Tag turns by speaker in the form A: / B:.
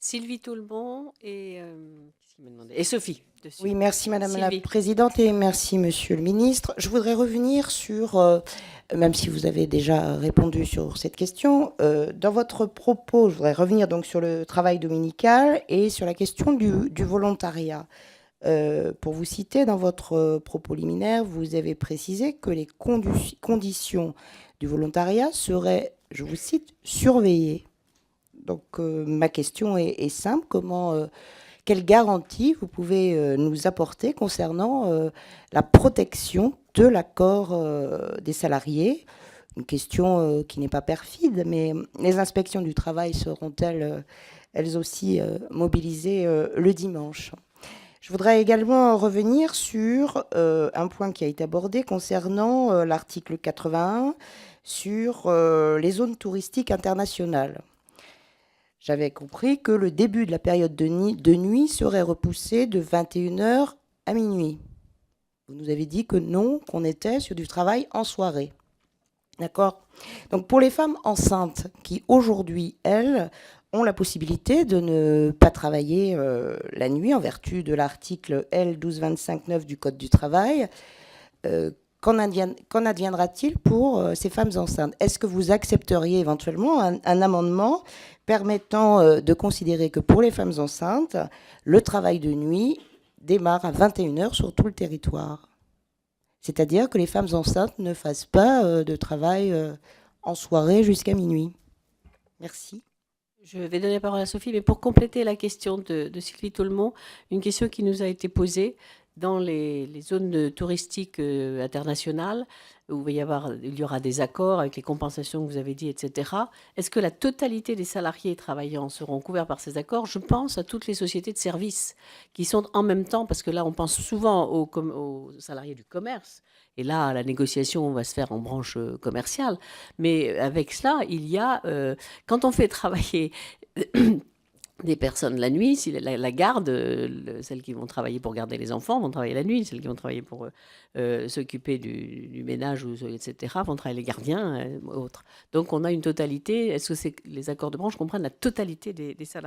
A: Sylvie Toulmont et qu'est-ce qu'il m'a demandé? Et Sophie dessus.
B: Oui, merci Madame la
A: Sylvie.
B: Présidente et merci Monsieur le Ministre. Je voudrais revenir sur, même si vous avez déjà répondu sur cette question, dans votre propos, je voudrais revenir donc sur le travail dominical et sur la question du volontariat. Pour vous citer, dans votre propos liminaire, vous avez précisé que les conditions du volontariat seraient, je vous cite, surveillées. Donc ma question est simple, quelle garantie vous pouvez nous apporter concernant la protection de l'accord des salariés? Une question qui n'est pas perfide, mais les inspections du travail seront-elles elles aussi mobilisées le dimanche? Je voudrais également revenir sur un point qui a été abordé concernant l'article 81 sur les zones touristiques internationales. J'avais compris que le début de la période de nuit serait repoussé de 21 heures à minuit. Vous nous avez dit que non, qu'on était sur du travail en soirée. D'accord? Donc pour les femmes enceintes qui aujourd'hui, elles, ont la possibilité de ne pas travailler la nuit en vertu de l'article L 1225-9 du Code du travail, euh, qu'en adviendra-t-il pour ces femmes enceintes? Est-ce que vous accepteriez éventuellement un amendement permettant de considérer que pour les femmes enceintes, le travail de nuit démarre à 21 heures sur tout le territoire? C'est-à-dire que les femmes enceintes ne fassent pas de travail en soirée jusqu'à minuit. Merci.
A: Je vais donner la parole à Sophie, mais pour compléter la question de Sylvie Toulmont, une question qui nous a été posée dans les zones touristiques internationales, où il y aura des accords avec les compensations que vous avez dit, etc. Est-ce que la totalité des salariés travaillant seront couverts par ces accords? Je pense à toutes les sociétés de services qui sont en même temps, parce que là, on pense souvent aux salariés du commerce, et là, la négociation va se faire en branche commerciale. Mais avec cela, il y a, quand on fait travailler des personnes la nuit, si la garde, celles qui vont travailler pour garder les enfants vont travailler la nuit, celles qui vont travailler pour s'occuper du ménage, etc., vont travailler les gardiens, autres. Donc on a une totalité. Est-ce que les accords de branche comprennent la totalité des salariés?